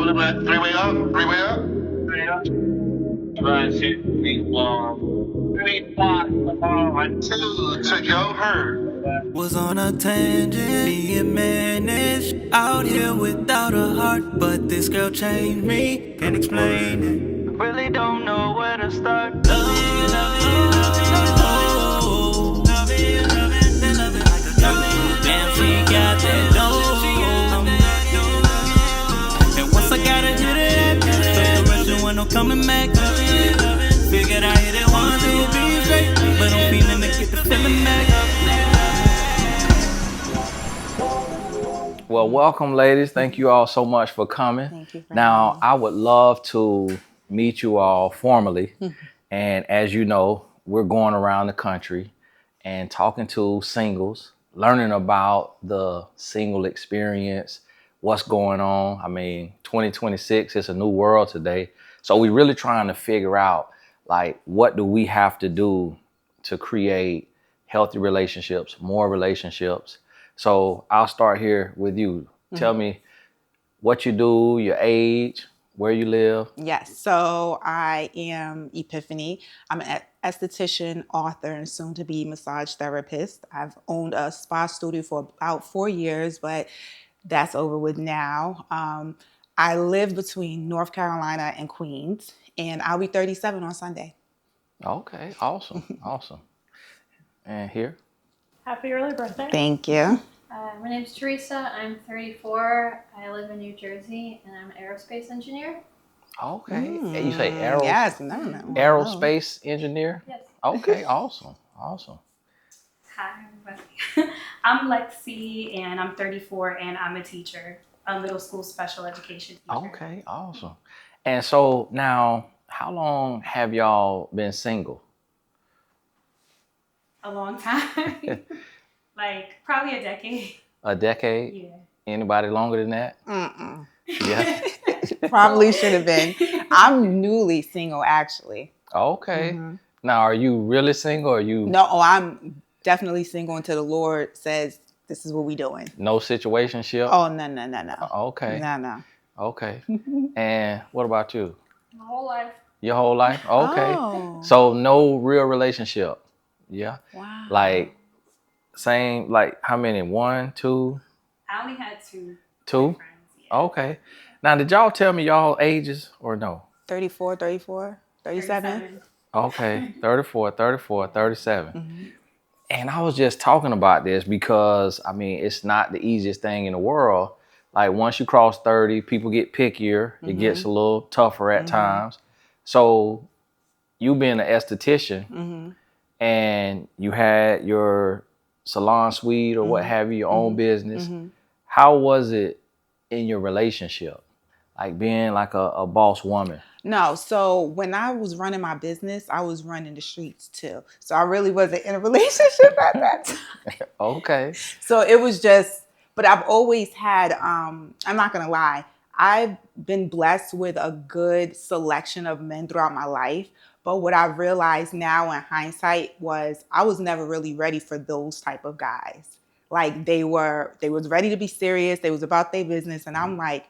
How was it? Three-way up? Three-way up? Three up. 1, 2, to go hurt. Was on a tangent, being managed out here without a heart. But this girl changed me, can't explain it. Really don't know where to start. Love it, love it, love it, oh. Love it, love it, then love it like a dog. Damn, she got that dough. And once I got her hit it, took the rest and went no coming back. Figured I hit it once, it would be straight. But I'm feeling to get the feeling back. Well, welcome, ladies. Thank you all so much for coming. Thank you for Now, having me. I would love to meet you all formally. And as you know, we're going around the country and talking to singles, learning about the single experience, what's going on. I mean, 2026 is a new world today. So we're really trying to figure out, like, what do we have to do to create healthy relationships, more relationships. So I'll start here with you. Tell me what you do, your age, where you live. Yes, so I am Epiphany. I'm an esthetician, author, and soon-to-be massage therapist. I've owned a spa studio for about 4 years, but that's over with now. I live between North Carolina and Queens, and I'll be 37 on Sunday. Okay, awesome, awesome. And here? Happy early birthday. Thank you. My name's Teresa. I'm 34. I live in New Jersey, and I'm an aerospace engineer. Okay. You say Yes, no. aerospace engineer? Yes. Okay, awesome, awesome. Hi, everybody. I'm Lexi, and I'm 34, and I'm a teacher, a middle school special education teacher. Okay, awesome. And so now, how long have y'all been single? A long time. Like, probably a decade. A decade? Yeah. Anybody longer than that? Yeah. Probably should have been. I'm newly single, actually. Okay. Now, are you really single or are you No, I'm definitely single until the Lord says this is what we doing. no situationship? Oh, no. Okay. No. Okay. And what about you? My whole life. Your whole life? Okay. Oh. So no real relationship. Yeah. Wow. Like same, like how many? 1, 2, I only had two 2? friends. Yeah. Okay. Now, did y'all tell me y'all ages or no? 34, 37. 37. Okay. 34, 37. And I was just talking about this because, I mean, it's not the easiest thing in the world. Like once you cross 30, people get pickier. It gets a little tougher at times. So you being an esthetician and you had your salon suite or what have you, your own business. How was it in your relationship? Like being like a boss woman? No, so when I was running my business, I was running the streets too. So I really wasn't in a relationship at that time. Okay. So it was just, but I've always had, I'm not going to lie, I've been blessed with a good selection of men throughout my life. But what I realized now in hindsight was I was never really ready for those type of guys. Like they was ready to be serious. They was about their business. And I'm like,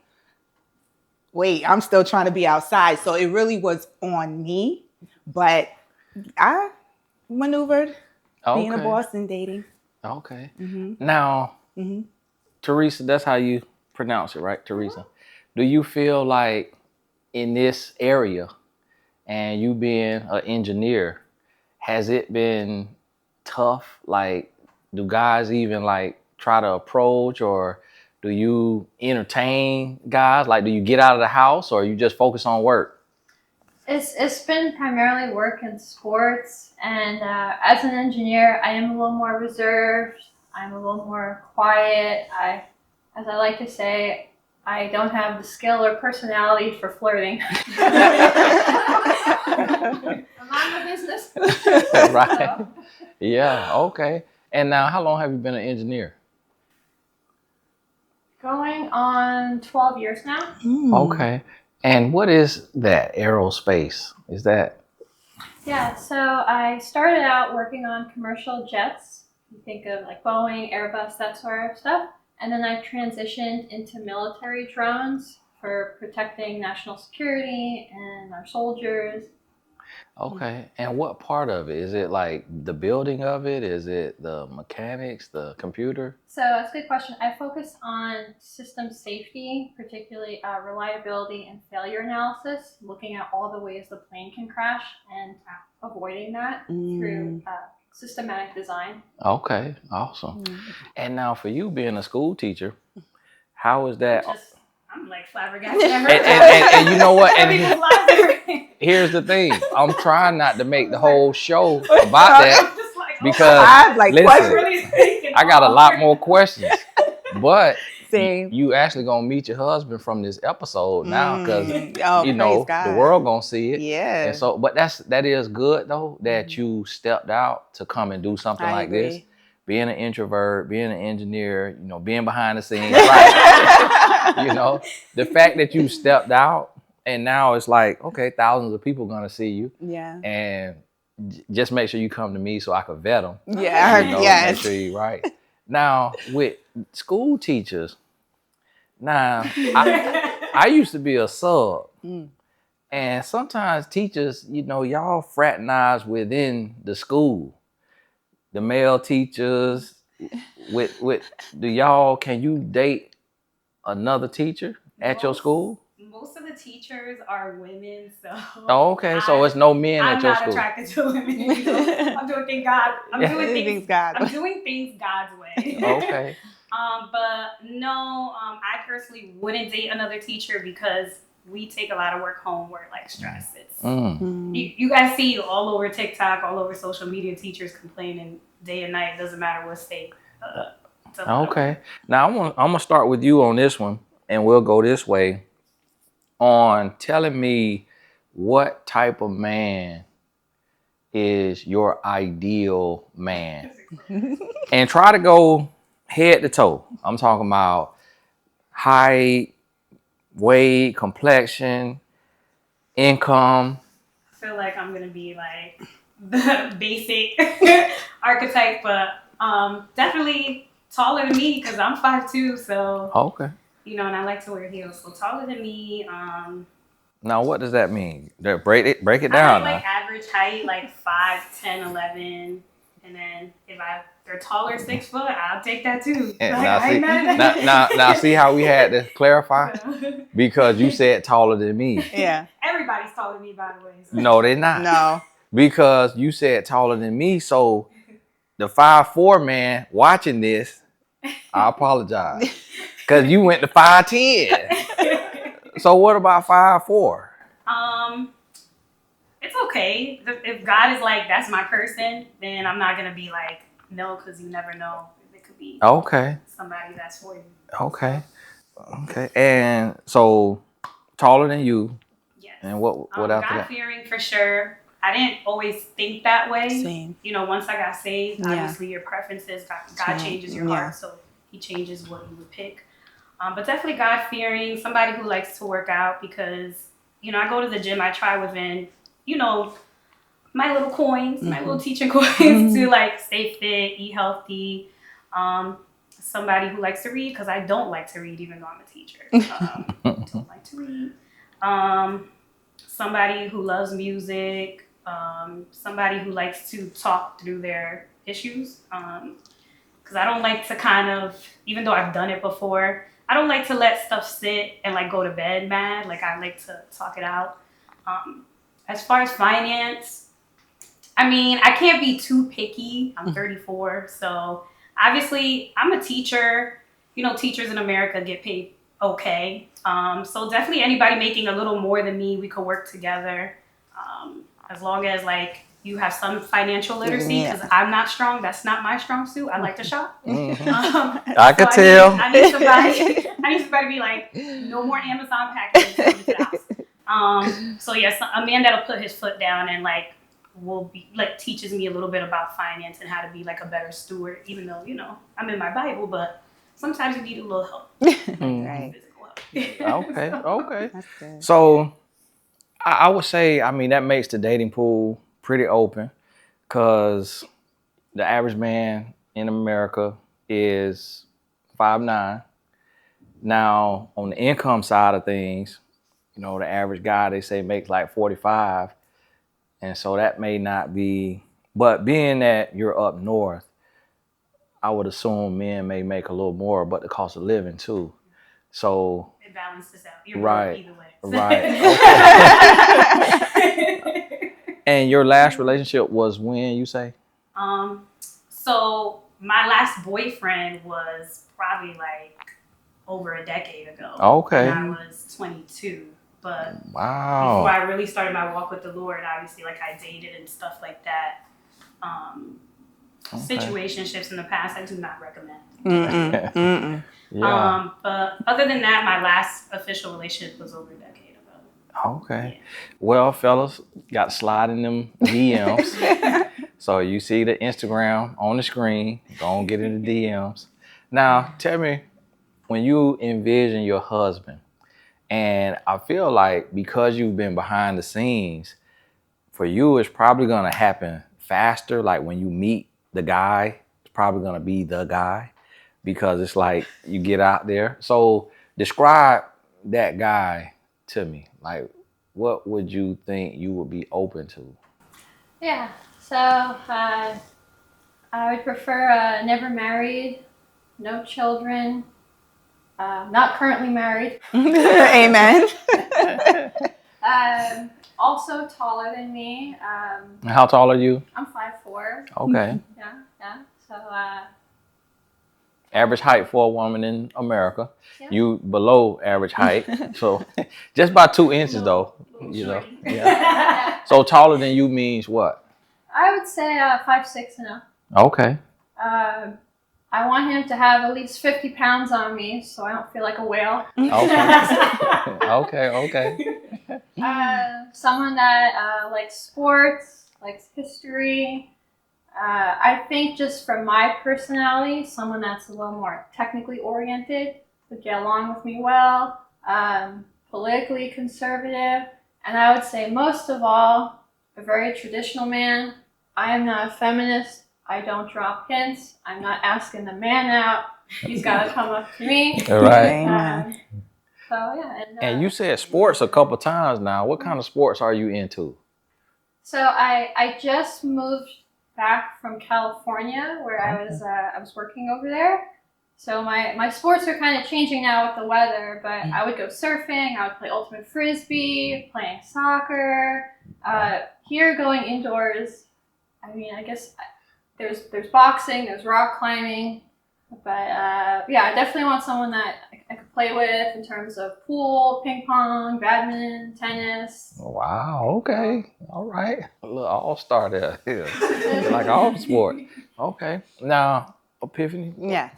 wait, I'm still trying to be outside. So it really was on me. But I maneuvered being a boss and dating. Okay. Now, Teresa, that's how you pronounce it, right? Teresa. Do you feel like in this area and you being an engineer, has it been tough? Like, do guys even like try to approach or do you entertain guys? Like, do you get out of the house or you just focus on work? It's been primarily work and sports. And as an engineer, I am a little more reserved. I'm a little more quiet. As I like to say, I don't have the skill or personality for flirting. I'm on the business. Right. So, Yeah. Okay. And now, how long have you been an engineer? going on 12 years now. Okay. And what is that aerospace? Is that? Yeah, so I started out working on commercial jets. You think of like Boeing, Airbus, that sort of stuff. And then I transitioned into military drones for protecting national security and our soldiers. Okay. And what part of it? Is it like the building of it? Is it the mechanics, the computer? So that's a good question. I focus on system safety, particularly reliability and failure analysis, looking at all the ways the plane can crash and avoiding that through systematic design. Okay. Awesome. And now for you being a school teacher, how is that? I'm like flabbergasted. And you know what? And People's lives are- here's the thing. I'm trying not to make the whole show about that I'm just like, because I have like listen, questions. really thinking, I got a lot more questions. But Same. you actually gonna meet your husband from this episode now because Oh, you know praise God. the world gonna see it. Yeah. And so, but that is good though that you stepped out to come and do something I like agree. this. Being an introvert, being an engineer, you know, being behind the scenes, right? You know, the fact that you stepped out and now it's like, okay, thousands of people gonna see you, Yeah. and just make sure you come to me so I can vet them. Yeah. You know, make Yes. sure you're right. Now with school teachers, now I used to be a sub, and sometimes teachers, you know, y'all fraternize within the school. The male teachers, do y'all, can you date another teacher at your school? Most of the teachers are women, so. Oh, okay, so it's no men I'm at your not school. attracted to women. You know? I'm doing things God. I'm Things God. I'm doing things God's way. Okay. But no, I personally wouldn't date another teacher because we take a lot of work home where like stress. It's you guys see all over TikTok, all over social media, teachers complaining day and night. Doesn't matter what state. Okay. Now I'm gonna start with you on this one, and we'll go this way on telling me what type of man is your ideal man, and try to go head to toe. I'm talking about height, weight, complexion, income. I feel like I'm gonna be like the basic archetype, but definitely taller than me because I'm 5'2", so Okay. you know, and I like to wear heels, so taller than me. Now, what does that mean? Break it I down. like average height, like 5'10", 11, and then if they're taller, 6 foot, I'll take that too. And Like, now, I ain't mad see, at that. now, see how we had to clarify So, because you said taller than me. Yeah. everybody's taller than me, by the way. So. No, they're not. No. Because you said taller than me, so the 5'4" man watching this, I apologize because you went to 5'10". So what about 5'4"? It's okay. If God is like, that's my person, then I'm not gonna be like, no, because you never know. It could be Okay. somebody that's for you. Okay. Okay. And so taller than you. Yes. And what after that? God-fearing for sure. I didn't always think that way. Same. You know, once I got saved, Yeah. obviously your preferences, God changes your heart, so he changes what you would pick. But definitely God-fearing, somebody who likes to work out because, you know, I go to the gym, I try within, you know, my little coins, my little teaching coins to like stay fit, eat healthy. Somebody who likes to read because I don't like to read even though I'm a teacher. Don't like to read. Somebody who loves music. Somebody who likes to talk through their issues. Because I don't like to kind of, even though I've done it before, I don't like to let stuff sit and like go to bed mad. Like I like to talk it out. As far as finance, I mean, I can't be too picky. I'm 34, so obviously I'm a teacher. You know, teachers in America get paid okay. So definitely anybody making a little more than me, we could work together. As long as like you have some financial literacy, because I'm not strong. That's not my strong suit. I like to shop. I could tell. I need somebody. I need somebody to be like, no more Amazon packages coming to the house. So yes, a man that'll put his foot down and like will be like teaches me a little bit about finance and how to be like a better steward. Even though you know I'm in my Bible, but sometimes you need a little help. Right. Physical help. Okay. Okay. That's good. So I would say, I mean, that makes the dating pool pretty open because the average man in America is 5'9", Now, on the income side of things, you know, the average guy, they say, makes like 45. And so that may not be, but being that you're up north, I would assume men may make a little more, but the cost of living too. So It balances out. You're right, broke either way. right. Okay. And your last relationship was when, you say? So my last boyfriend was probably like over a decade ago. Okay. And I was 22. But wow. before I really started my walk with the Lord, obviously, like I dated and stuff like that. Okay. Situationships in the past, I do not recommend. Yeah. But other than that, my last official relationship was over a decade ago. Okay. Yeah. Well, fellas, got to slide in them DMs. So you see the Instagram on the screen. Go and get in the DMs. Now, tell me, when you envision your husband, and I feel like because you've been behind the scenes, for you, it's probably going to happen faster. Like when you meet the guy, it's probably going to be the guy because it's like you get out there. So describe that guy to me. Like, what would you think you would be open to? Yeah, so I would prefer never married, no children, not currently married. Amen. Also taller than me. How tall are you? I'm 5'4". Okay. Yeah. So Average height for a woman in America. yeah. You below average height. So just by 2 inches though. You know. Yeah. So taller than you means what? I would say 5'6" and up. Okay. I want him to have at least 50 pounds on me, so I don't feel like a whale. Okay. Okay. Someone that likes sports, likes history. I think just from my personality, someone that's a little more technically oriented would get along with me well. Politically conservative, and I would say most of all, a very traditional man. I am not a feminist. I don't drop hints. I'm not asking the man out. He's got to come up to me. Right. So yeah. And you said sports a couple times now. What kind of sports are you into? So I just moved back from California where I was working over there. So my sports are kind of changing now with the weather, but I would go surfing, I would play ultimate frisbee, playing soccer. Here going indoors, I mean, I guess there's boxing, there's rock climbing, but yeah, I definitely want someone that I could play with in terms of pool, ping pong, badminton, tennis. Wow, okay. All right. A little all-star there. Yeah. Like all sports. Okay. Now, Epiphany. Yeah.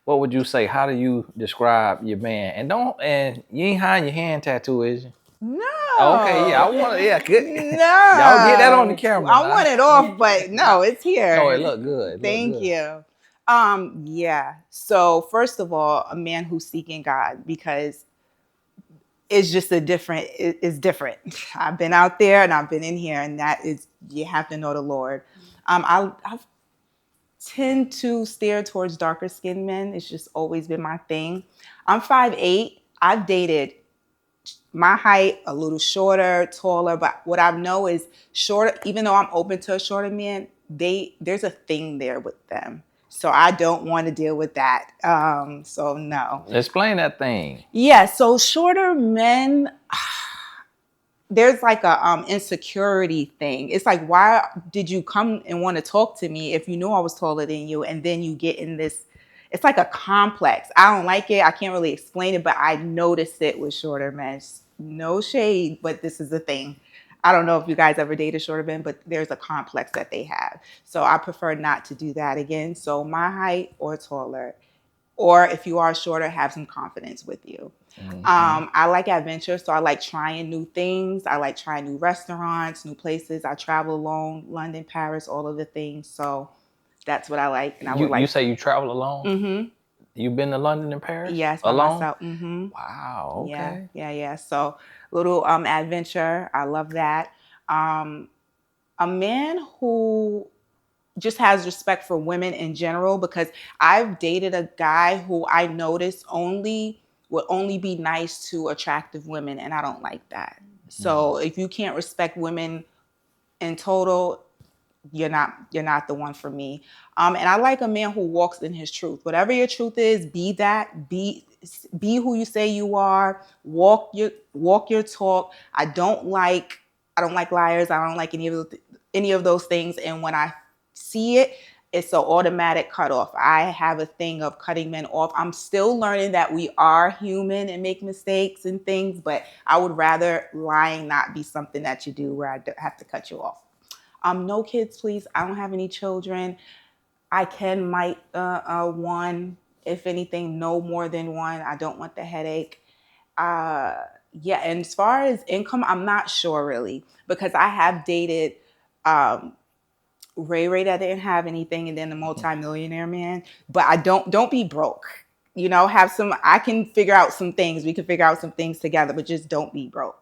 What would you say? How do you describe your man? And you ain't hiding your hand tattoo, is you? No. Okay, yeah, I want it. Yeah, good. No. Y'all get that on the camera. I want it off, but no, it's here. No, it look good. Thank you. Yeah. So first of all, a man who's seeking God, because it's just it's different. I've been out there and I've been in here, and that is, you have to know the Lord. I tend to steer towards darker skinned men. It's just always been my thing. I'm 5'8". I've dated my height, a little shorter, taller, but what I know is shorter, even though I'm open to a shorter man, there's a thing there with them. So I don't want to deal with that. So no. Explain that thing. Yeah, so shorter men, there's like a insecurity thing. It's like, why did you come and want to talk to me if you knew I was taller than you? And then you get in this, it's like a complex. I don't like it. I can't really explain it, but I noticed it with shorter men. No shade, but this is the thing. I don't know if you guys ever dated shorter men, but there's a complex that they have. So I prefer not to do that again. So my height or taller, or if you are shorter, have some confidence with you. Mm-hmm. I like adventure, so I like trying new things. I like trying new restaurants, new places. I travel alone, London, Paris, all of the things. So that's what I like. And I would like. You say you travel alone? Mm-hmm. You've been to London and Paris? Yes, alone. Myself. Mm-hmm. Wow. Okay. Yeah. So little adventure. I love that. A man who just has respect for women in general, because I've dated a guy who I noticed only would only be nice to attractive women, and I don't like that. So if you can't respect women in total, you're not the one for me. And I like a man who walks in his truth. Whatever your truth is, be that. Be who you say you are. Walk your talk. I don't like liars. I don't like any of those things. And when I see it, it's an automatic cutoff. I have a thing of cutting men off. I'm still learning that we are human and make mistakes and things, but I would rather lying not be something that you do where I have to cut you off. No kids, please. I don't have any children. I might one, if anything, no more than one. I don't want the headache. Yeah, and as far as income, I'm not sure really, because I have dated Ray that didn't have anything, and then the multimillionaire man. But I don't be broke. Have some. I can figure out some things. We can figure out some things together, but just don't be broke.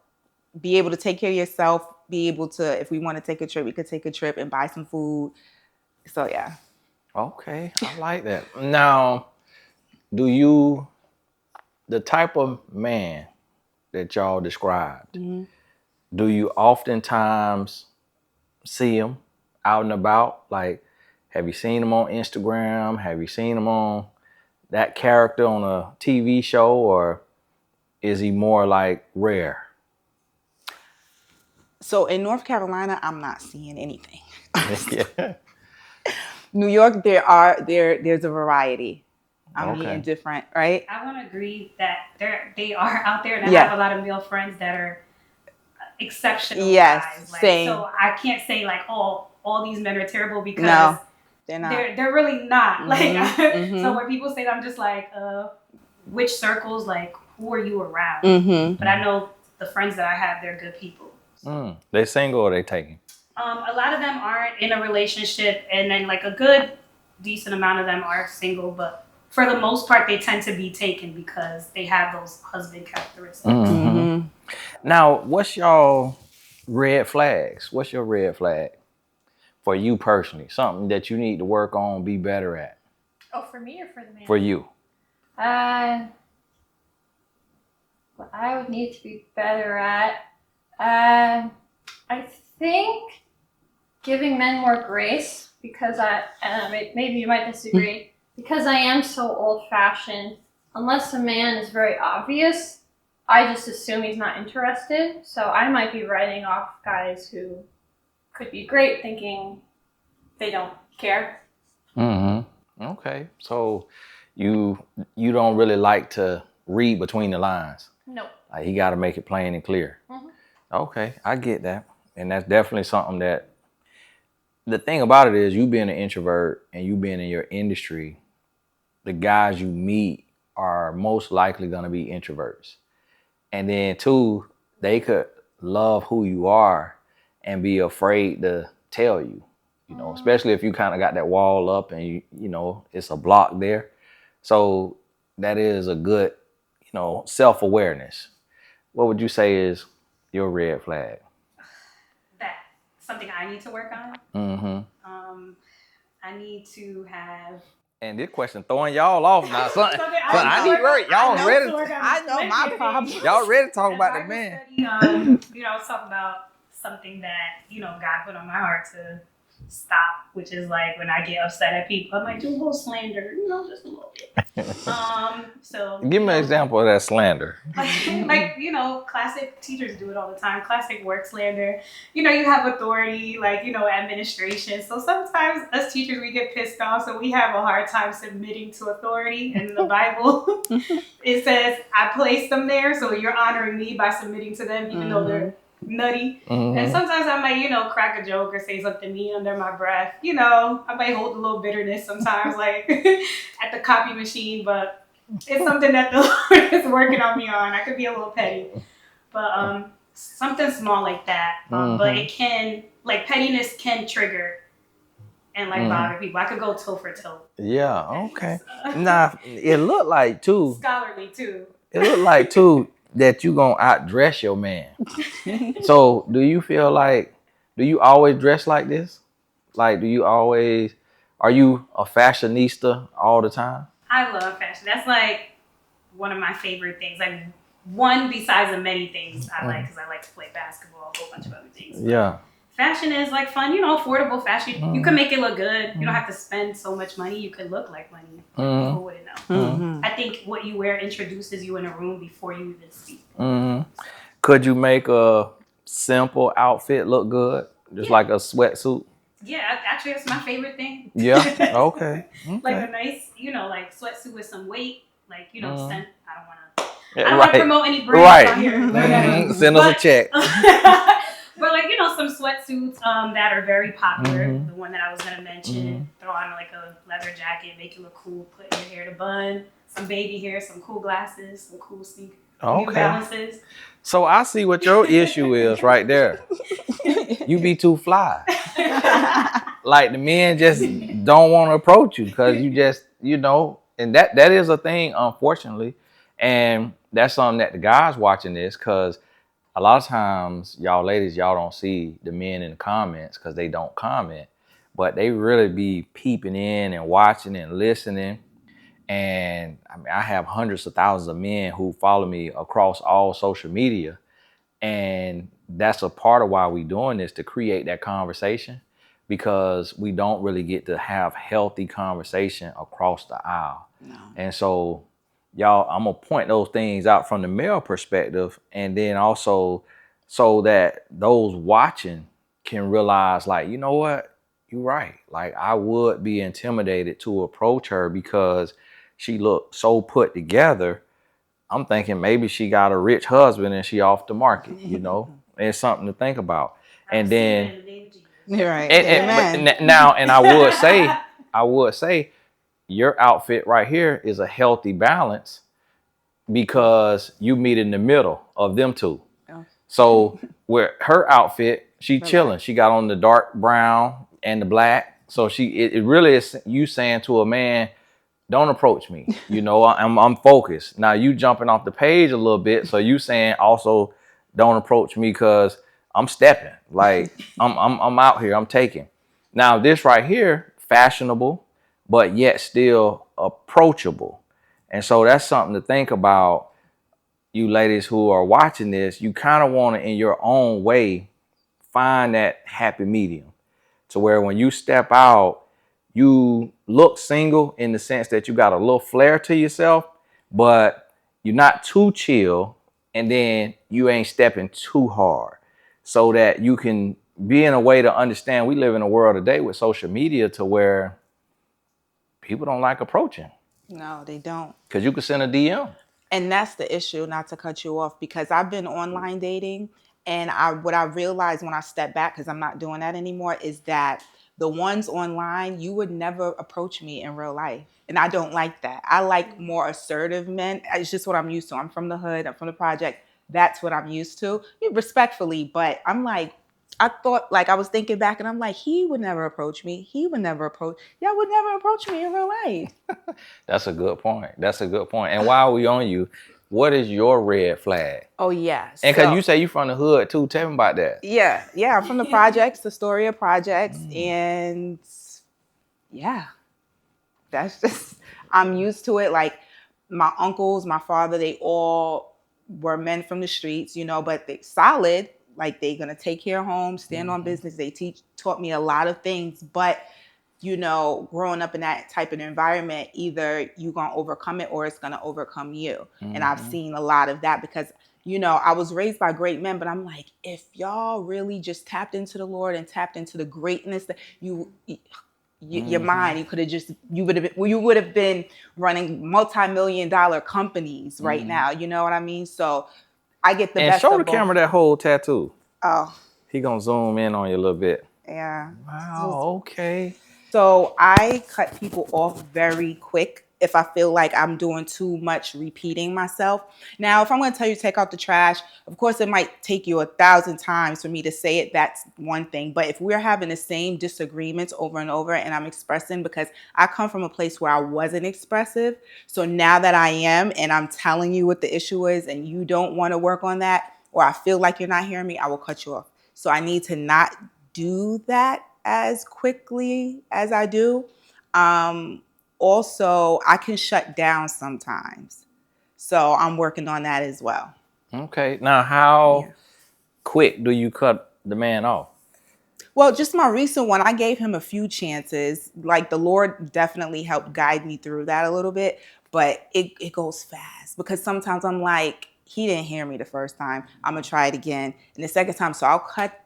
Be able to take care of yourself. Be able to, if we want to take a trip, we could take a trip and buy some food. So yeah. Okay, I like that. Now, the type of man that y'all described, do you oftentimes see him out and about? Like, have you seen him on Instagram? Have you seen him on that character on a TV show? Or is he more like rare? So in North Carolina, I'm not seeing anything. Yeah. New York, there's a variety. I'm meeting different, right? I want to agree that they are out there, and I Yeah. have a lot of male friends that are exceptional Yes, guys. Like, same. so I can't say like, oh, all these men are terrible, because No, they're not. they're really not. Mhm, Like, mhm. so when people say that, I'm just like, which circles? Like, who are you around? Mm-hmm. But I know the friends that I have, they're good people. They single or they taking? A lot of them aren't in a relationship, and then like a good, decent amount of them are single. But for the most part, they tend to be taken because they have those husband characteristics. Mm-hmm. Now, what's your red flags? What's your red flag for you personally? Something that you need to work on, be better at. Oh, for me or for the man? For you. What I would need to be better at, I think giving men more grace, because maybe you might disagree, because I am so old-fashioned. Unless a man is very obvious, I just assume he's not interested. So I might be writing off guys who could be great, thinking they don't care. Mm-hmm. Okay. So you don't really like to read between the lines. Nope. Like, he got to make it plain and clear. Mm-hmm. Okay, I get that. And that's definitely something that, the thing about it is, you being an introvert and you being in your industry, the guys you meet are most likely going to be introverts. And then two, they could love who you are and be afraid to tell you, especially if you kind of got that wall up and it's a block there. So that is a good, self-awareness. What would you say is your red flag? That something I need to work on. Mm-hmm. I need to have. And this question throwing y'all off now. Son, I need work. I Y'all know my problem. Y'all ready to talk about the man? I was talking about something that God put on my heart to stop, which is like when I get upset at people, I might do a little slander, just a little bit. So give me an example of that slander. like classic teachers do it all the time. Classic work slander. You have authority, like administration. So sometimes us teachers, we get pissed off, so we have a hard time submitting to authority. And in the Bible, it says, "I placed them there, so you're honoring me by submitting to them, even though they're nutty." Mm-hmm. And sometimes I might, crack a joke or say something mean under my breath. I might hold a little bitterness sometimes, like at the copy machine, but it's something that the Lord is working on me on. I could be a little petty, but something small like that. But it can, like, pettiness can trigger and bother people. I could go toe for toe. Yeah, okay. Nah, it looked like too. Scholarly too. It looked like too that you gonna outdress your man. So do you feel like, do you always dress like this? Like, are you a fashionista all the time? I love fashion. That's like one of my favorite things. Like one besides the many things I like, because I like to play basketball, a whole bunch of other things. Yeah. Fashion is like fun, affordable fashion. You can make it look good. You don't have to spend so much money. You could look like money. People wouldn't know. I think what you wear introduces you in a room before you even speak. Could you make a simple outfit look good? Just like a sweatsuit? Yeah, actually, that's my favorite thing. Yeah. Okay. Like a nice, like sweatsuit with some weight. Like, I don't want to. Yeah, I don't want to promote any brands out here. Send us a check. But like, some sweatsuits that are very popular. The one that I was gonna mention. Throw on like a leather jacket, make it look cool. Put your hair to bun, some baby hair, some cool glasses, some cool sneakers. New Balances. So I see what your issue is right there. You be too fly. Like the men just don't want to approach you because you just, and that is a thing, unfortunately. And that's something that the guys watching this, because a lot of times y'all ladies, y'all don't see the men in the comments because they don't comment, but they really be peeping in and watching and listening. And I mean, I have hundreds of thousands of men who follow me across all social media. And that's a part of why we're doing this, to create that conversation, because we don't really get to have healthy conversation across the aisle. No. And so, y'all, I'm going to point those things out from the male perspective, and then also so that those watching can realize, like, you know what? You're right. Like, I would be intimidated to approach her because she looked so put together. I'm thinking maybe she got a rich husband and she off the market, It's something to think about. And then, right. and I would say your outfit right here is a healthy balance because you meet in the middle of them two. Oh. So where her outfit, she chilling. She got on the dark brown and the black. So it really is you saying to a man, don't approach me. I'm focused. Now you jumping off the page a little bit. So you saying also don't approach me because I'm stepping. Like I'm out here. I'm taking. Now this right here, fashionable, but yet still approachable. And so that's something to think about, you ladies who are watching this. You kind of want to, in your own way, find that happy medium to where when you step out, you look single in the sense that you got a little flair to yourself, but you're not too chill, and then you ain't stepping too hard, so that you can be in a way to understand we live in a world today with social media to where people don't like approaching. No, they don't. Because you could send a DM. And that's the issue, not to cut you off, because I've been online dating, and what I realized when I stepped back, because I'm not doing that anymore, is that the ones online, you would never approach me in real life. And I don't like that. I like more assertive men. It's just what I'm used to. I'm from the hood. I'm from the project. That's what I'm used to. Respectfully, but I'm like, I thought, like, I was thinking back, and I'm like, he would never approach me. Y'all would never approach me in real life. That's a good point. And while we on you, what is your red flag? Oh, yes. And because you say you from the hood too, tell me about that. Yeah, I'm from the projects, the Astoria projects, and yeah, that's just, I'm used to it. Like, my uncles, my father, they all were men from the streets, but they solid. Like, they gonna take care of home, stand on business. They taught me a lot of things, but growing up in that type of environment, either you're going to overcome it or it's going to overcome you. And I've seen a lot of that because, I was raised by great men, but I'm like, if y'all really just tapped into the Lord and tapped into the greatness that your mind, you would have been running multi-million-dollar companies right now. You know what I mean? So I get the best of both. And show the camera that whole tattoo. Oh. He going to zoom in on you a little bit. Yeah. Wow. Okay. So I cut people off very quick if I feel like I'm doing too much repeating myself. Now, if I'm going to tell you to take out the trash, of course, it might take you 1,000 times for me to say it. That's one thing. But if we're having the same disagreements over and over and I'm expressing, because I come from a place where I wasn't expressive. So now that I am, and I'm telling you what the issue is and you don't want to work on that, or I feel like you're not hearing me, I will cut you off. So I need to not do that as quickly as I do. Also, I can shut down sometimes. So I'm working on that as well. Okay. Now, how Yeah. quick do you cut the man off? Well, just my recent one, I gave him a few chances. Like the Lord definitely helped guide me through that a little bit, but it goes fast because sometimes I'm like, he didn't hear me the first time. I'm gonna try it again. And the second time, so I'll cut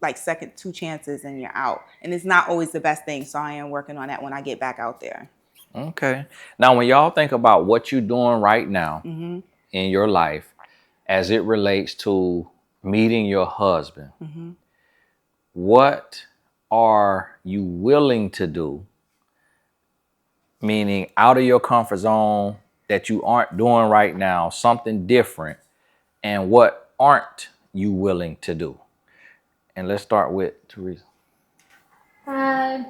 like second 2 chances and you're out. And it's not always the best thing. So I am working on that when I get back out there. Okay. Now, when y'all think about what you're doing right now Mm-hmm. in your life as it relates to meeting your husband, Mm-hmm. what are you willing to do? Meaning out of your comfort zone that you aren't doing right now, something different, and what aren't you willing to do? And let's start with Teresa. I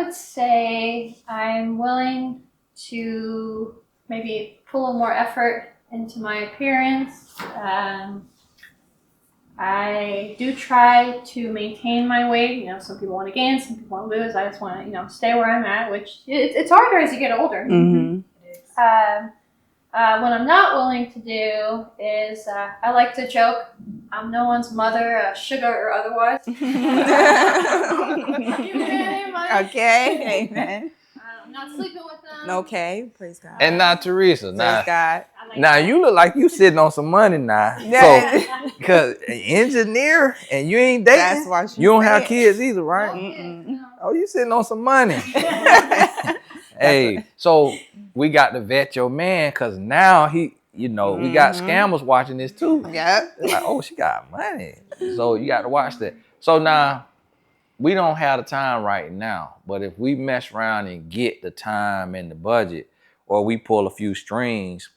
would say I'm willing to maybe put a little more effort into my appearance. I do try to maintain my weight. You know, some people want to gain, some people want to lose. I just want to, stay where I'm at, which it's harder as you get older. Mm-hmm. What I'm not willing to do is I like to joke. I'm no one's mother, sugar or otherwise. Okay, amen. I'm not sleeping with them. Okay, praise God. And not Teresa. Praise Now, God. now you look like you sitting on some money now. Yeah. So, because engineer and you ain't dating, That's why she you don't have said. kids either, right? Mm-mm. Oh, you sitting on some money. Hey, so we got to vet your man because now he, we got scammers watching this too. Yep. They're like, oh, she got money. So you got to watch that. So now we don't have the time right now, but if we mess around and get the time and the budget, or we pull a few strings,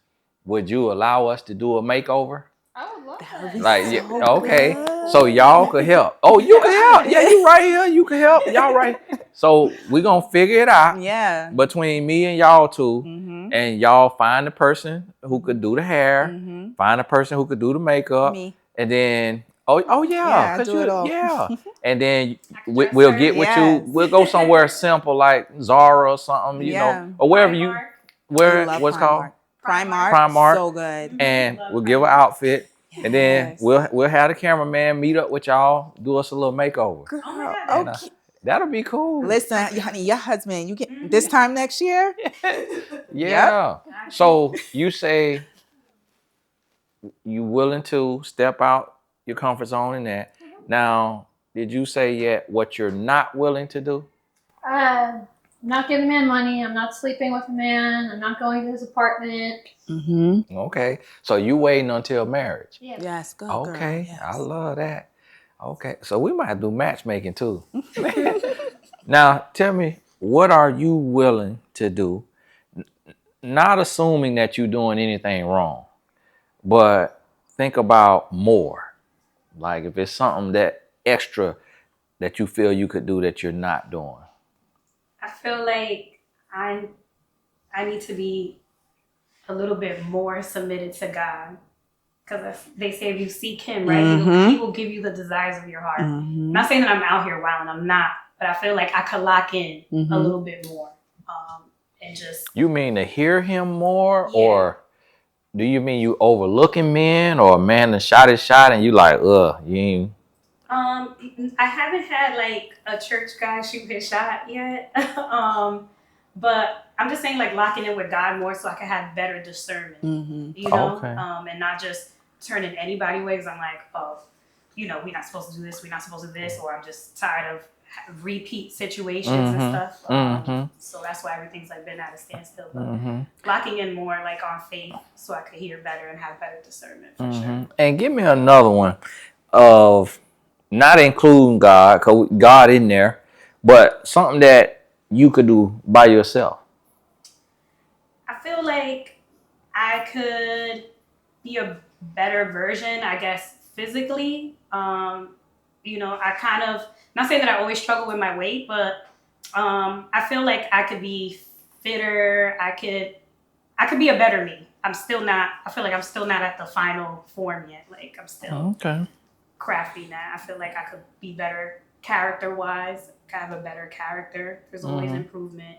would you allow us to do a makeover? I would love That would that. be Like, so yeah, okay, good. so y'all could help. Oh, you can help. Yeah, you right here. You can help. Y'all right. So we gonna figure it out Yeah. between me and y'all two, Mm-hmm. and y'all find the person who could do the hair, Mm-hmm. find the person who could do the makeup, Me. and then oh Yeah, yeah, I cause do it all. yeah, and then dress we'll her. get with you. Yes. We'll go somewhere simple like Zara or something, Yeah. or wherever Primark. where Love what's called Primark. Primark. So good. and Love we'll give an Primark. outfit. And then Yes. we'll have the cameraman meet up with y'all, do us a little makeover. Girl, Oh my God, And, okay. that'll be cool. Listen, honey, your husband, you get this time next year? Yeah. So you say you willing to step out your comfort zone in that. Now, did you say yet what you're not willing to do? I'm not giving a man money. I'm not sleeping with a man. I'm not going to his apartment. Mm-hmm. Okay. So you waiting until marriage. Yeah. Yes, good Okay. girl. Yes. I love that. Okay. So we might do matchmaking too. Now, tell me, what are you willing to do? Not assuming that you're doing anything wrong, but think about more. Like if it's something that extra that you feel you could do that you're not doing. I feel like I need to be a little bit more submitted to God. Because they say if you seek Him, right, He will give you the desires of your heart. Mm-hmm. Not saying that I'm out here wilding, I'm not. But I feel like I could lock in a little bit more. And just... You mean to hear Him more, Yeah. or do you mean you overlooking men, or a man that shot his shot and you like, you ain't... I haven't had like a church guy shoot his shot yet. But I'm just saying like locking in with God more so I can have better discernment, you know, Okay. and not just turning anybody away because I'm like, oh, we're not supposed to do this, we're not supposed to do this, or I'm just tired of repeat situations and stuff. So that's why everything's like been at a standstill. But locking in more like on faith so I could hear better and have better discernment for sure. And give me another one of not including God, because God in there, but something that you could do by yourself. I feel like I could be a better version, I guess, physically. I kind of, not saying that I always struggle with my weight, but I feel like I could be fitter. I could be a better me. I feel like I'm still not at the final form yet. Like I'm still crafty now. I feel like I could be better character-wise. I have a better character. There's always improvement.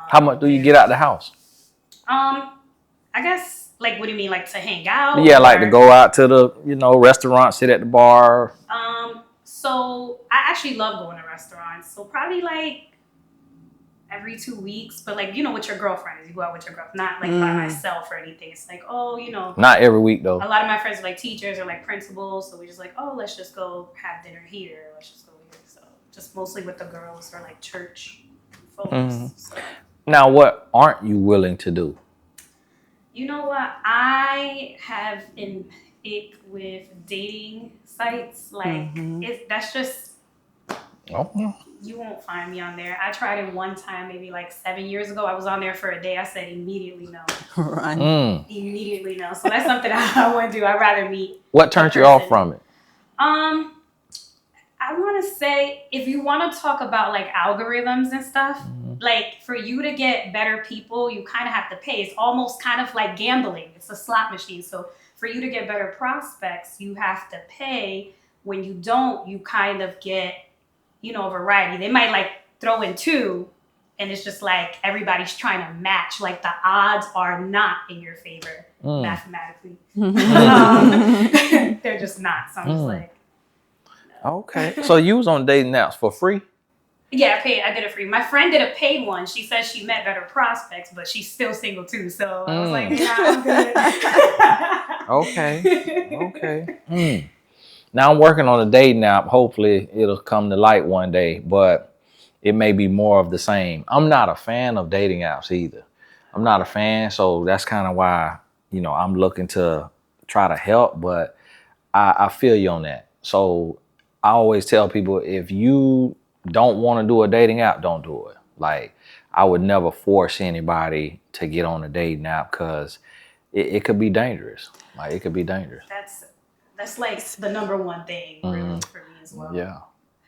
How much do you get out the house? I I guess, like, what do you mean, like to hang out? Yeah, like or- to go out to the, restaurant, sit at the bar. So I actually love going to restaurants. So probably like every 2 weeks, but like, with your girlfriend, as you go out with your girlfriend, not like by myself or anything. It's like, Not every week though. a lot of my friends are like teachers or like principals, so we just like, let's just go have dinner here. Let's just go here. So just mostly with the girls or like church folks. So. Now, what aren't you willing to do? You know what? I have an ick with dating sites. Like, that's just. Oh. You won't find me on there. I tried it one time, maybe like 7 years ago. I was on there for a day. I said immediately no. Run. Immediately no. So that's something I wouldn't do. I'd rather meet. What turned you off from it? I want to say, if you want to talk about like algorithms and stuff, like for you to get better people, you kind of have to pay. It's almost kind of like gambling. It's a slot machine. So for you to get better prospects, you have to pay. When you don't, you kind of get, a variety. They might like throw in 2, and it's just like everybody's trying to match. Like the odds are not in your favor mathematically. They're just not. So I'm just like. Okay. So you was on dating apps for free? Yeah, I did it free. My friend did a paid one. She says she met better prospects, but she's still single too. So I was like, nah, I'm good. Okay. Now I'm working on a dating app. Hopefully it'll come to light one day, but it may be more of the same. I'm not a fan of dating apps either. I'm not a fan, so that's kind of why, I'm looking to try to help, but I feel you on that. So I always tell people, if you don't want to do a dating app, don't do it. Like, I would never force anybody to get on a dating app because it could be dangerous. Like, it could be dangerous. That's like the number one thing really for me as well. Yeah.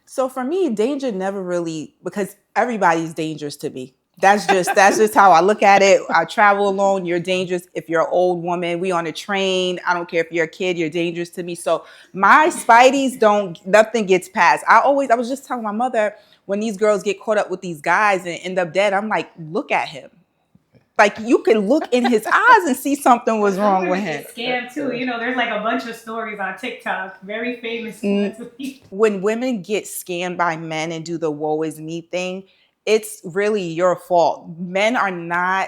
So for me, danger never really, because everybody's dangerous to me. That's just how I look at it. I travel alone. You're dangerous. If you're an old woman, we on a train. I don't care if you're a kid, you're dangerous to me. So my spideys nothing gets past. I was just telling my mother, when these girls get caught up with these guys and end up dead, I'm like, look at him. Like, you can look in his eyes and see something was wrong with him. Scam too. There's like a bunch of stories on TikTok, very famous ones. When women get scammed by men and do the woe is me thing, it's really your fault. Men are not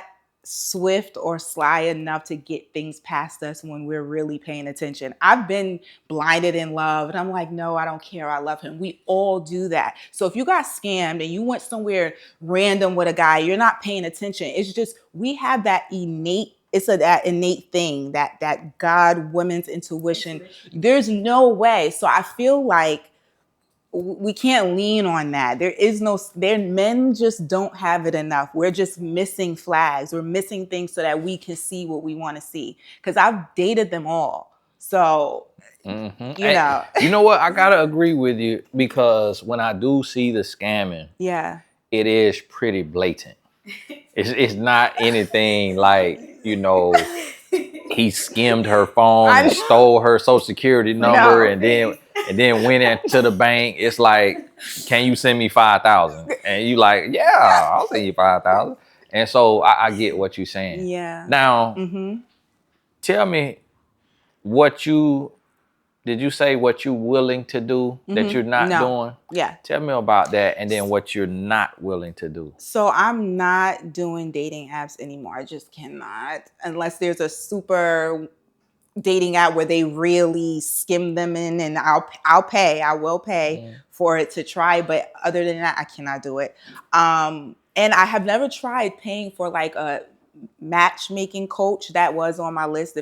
swift or sly enough to get things past us when we're really paying attention. I've been blinded in love and I'm like, no, I don't care. I love him. We all do that. So if you got scammed and you went somewhere random with a guy, you're not paying attention. It's just, we have that innate thing, that God, women's intuition. There's no way. So I feel like we can't lean on that. Men just don't have it enough. We're just missing flags. We're missing things so that we can see what we want to see. Because I've dated them all. So, You know what? I got to agree with you, because when I do see the scamming, it is pretty blatant. It's not anything like, he skimmed her phone and stole her social security number and then went into the bank. It's like, can you send me 5,000? And you like, yeah, I'll send you 5,000. And so I get what you're saying. Yeah. Now, tell me did you say what you're willing to do that you're not doing? Yeah. Tell me about that, and then what you're not willing to do. So I'm not doing dating apps anymore. I just cannot, unless there's a super dating app where they really skim them in, and I will pay for it to try. But other than that, I cannot do it. And I have never tried paying for like a matchmaking coach. That was on my list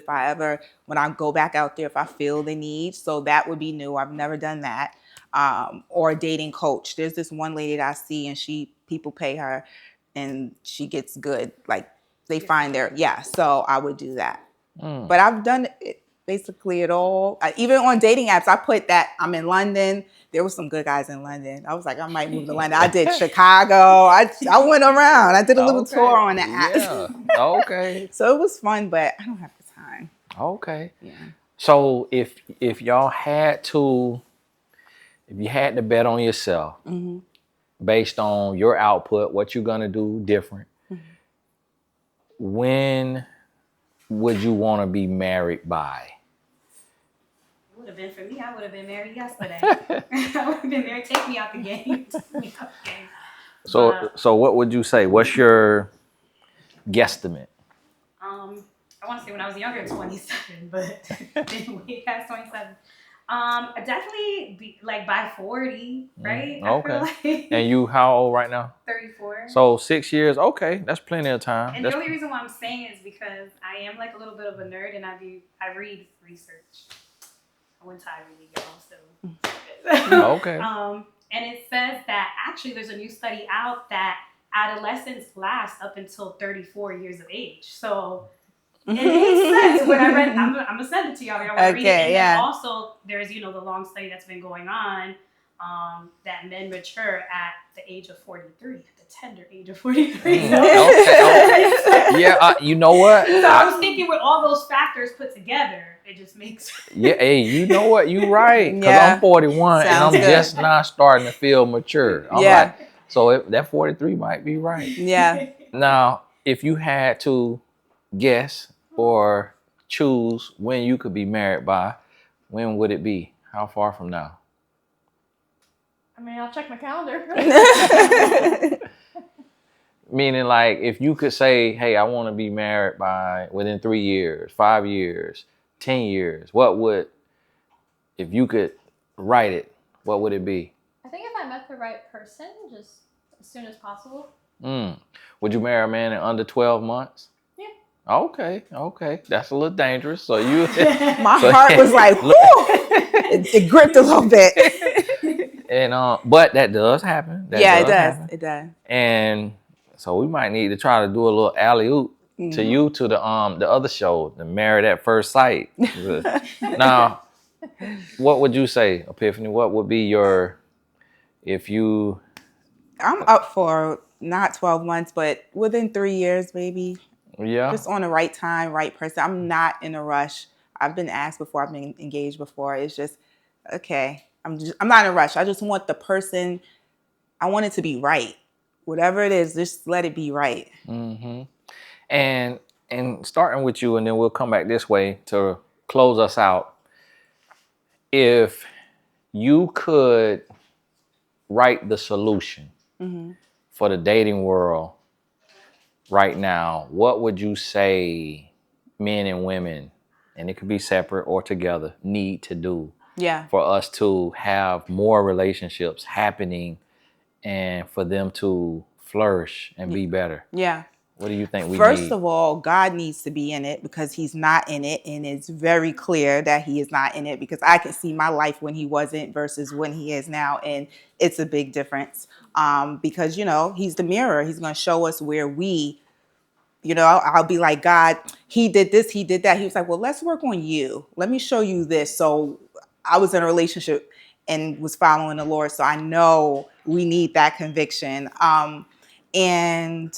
when I go back out there, if I feel the need. So that would be new. I've never done that. Or a dating coach. There's this one lady that I see, and people pay her and she gets good. Like, they find so I would do that. But I've done it basically at all. Even on dating apps, I put that I'm in London. There were some good guys in London. I was like, I might move to London. I did Chicago. I went around. I did a little tour on the app. Yeah. Okay. So it was fun, but I don't have the time. Okay. Yeah. So if y'all had to, if you had to bet on yourself based on your output, what you're gonna do different, when would you want to be married by? It would have been for me. I would have been married yesterday. I would have been married. Take me out the game. Take me out the game. So what would you say? What's your guesstimate? I want to say when I was younger, 27, but then way past 27. Definitely be like by 40, right? Okay. I feel like And you how old right now? 34. So 6 years. Okay, that's plenty of time. And the only reason why I'm saying is because I am like a little bit of a nerd, and I read research. I went to Ivy League, y'all, so. Okay. And it says that actually there's a new study out that adolescents last up until 34 years of age. So it makes sense when I read. I'm gonna send it to y'all. Y'all want to read it. And then also there's the long study that's been going on that men mature at the age of 43, at the tender age of 43. So. Okay. Yeah, you know what? So I was thinking with all those factors put together, it just makes. Yeah, hey, you know what? You right. Because I'm 41 and I'm just now starting to feel mature. I'm like, so that 43 might be right. Yeah. Now, if you had to guess or choose when you could be married by, when would it be? How far from now? I mean, I'll check my calendar. Meaning, like, if you could say, hey, I want to be married by within 3 years, 5 years, 10 years, what would, if you could write it, what would it be? I think if I met the right person, just as soon as possible. Would you marry a man in under 12 months? Yeah. Okay. That's a little dangerous. So you... My heart was like, whoo! It gripped a little bit. And but that does happen. It does. And so we might need to try to do a little alley-oop to you to the other show, the Married at First Sight. Now, what would you say, Epiphany? What would be your, if you... I'm up for not 12 months, but within 3 years, maybe. Yeah. Just on the right time, right person. I'm not in a rush. I've been asked before. I've been engaged before. It's just, okay. I'm not in a rush. I just want the person. I want it to be right. Whatever it is, just let it be right. Mm-hmm. And starting with you, and then we'll come back this way to close us out. If you could write the solution for the dating world right now, what would you say men and women, and it could be separate or together, need to do for us to have more relationships happening and for them to flourish and be better? Yeah. What do you think we need? First of all, God needs to be in it because he's not in it. And it's very clear that he is not in it because I can see my life when he wasn't versus when he is now. And it's a big difference because, he's the mirror. He's going to show us where we, I'll be like, God, he did this, he did that. He was like, well, let's work on you. Let me show you this. So I was in a relationship and was following the Lord. So I know we need that conviction. And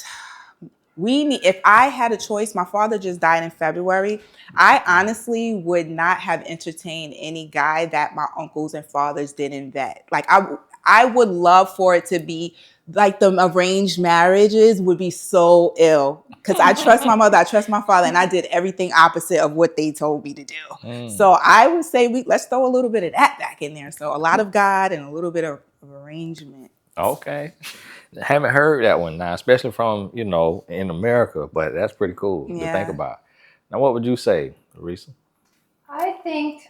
if I had a choice, my father just died in February. I honestly would not have entertained any guy that my uncles and fathers didn't vet. Like I would love for it to be like the arranged marriages would be so ill because I trust my mother, I trust my father, and I did everything opposite of what they told me to do. So I would say let's throw a little bit of that back in there. So a lot of God and a little bit of arrangement. Okay. I haven't heard that one now, especially from, in America, but that's pretty cool to think about. Now, what would you say, Larissa? I think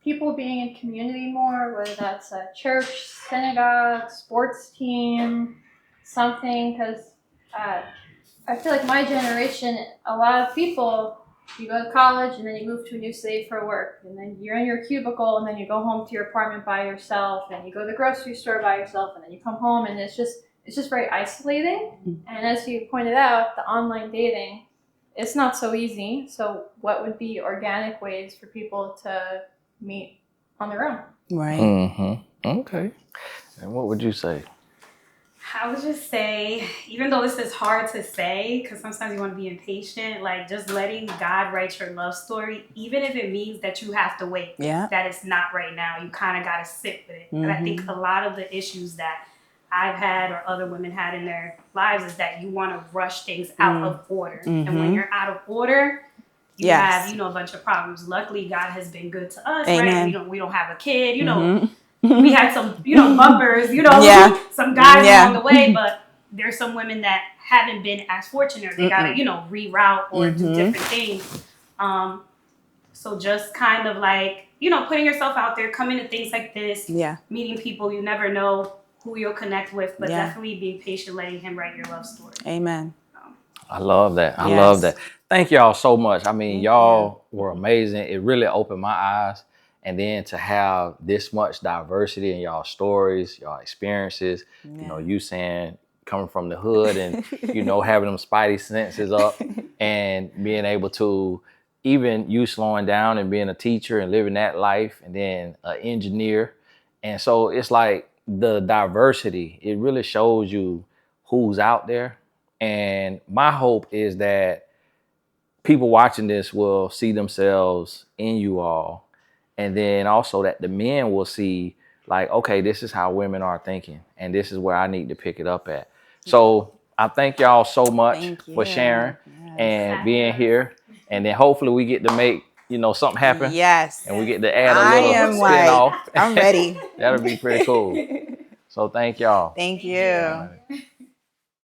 people being in community more, whether that's a church, synagogue, sports team, something, because I feel like my generation, a lot of people, you go to college and then you move to a new city for work, and then you're in your cubicle, and then you go home to your apartment by yourself, and you go to the grocery store by yourself, and then you come home, and it's just very isolating. And as you pointed out, the online dating, it's not so easy. So what would be organic ways for people to meet on their own? Right. Mm-hmm. Okay. And what would you say? I would just say, even though this is hard to say, because sometimes you want to be impatient, like just letting God write your love story, even if it means that you have to wait, that it's not right now, you kind of got to sit with it. And I think a lot of the issues that I've had or other women had in their lives is that you want to rush things out of order. And when you're out of order, you have, you know, a bunch of problems. Luckily, God has been good to us, Amen. right? We don't have a kid, you know. We had some, you know, bumpers, you know, some guys along the way, but there's some women that haven't been as fortunate. They gotta, you know, reroute or do different things. So just kind of like, you know, putting yourself out there, coming to things like this, meeting people, you never know who you'll connect with, but definitely being patient, letting him write your love story. Amen. I love that. I love that. Thank y'all so much. I mean, y'all were amazing. It really opened my eyes. And then to have this much diversity in y'all stories, y'all experiences, you know, you saying coming from the hood and, you know, having them spidey senses up and being able to, even you slowing down and being a teacher and living that life, and then an engineer. And so it's like the diversity, it really shows you who's out there. And my hope is that people watching this will see themselves in you all. And then also that the men will see, like, okay, this is how women are thinking. And this is where I need to pick it up at. So I thank y'all so much for sharing and being here. And then hopefully we get to make, you know, something happen. Yes. And we get to add a little spin off. I'm ready. That'll be pretty cool. So thank y'all. Thank you.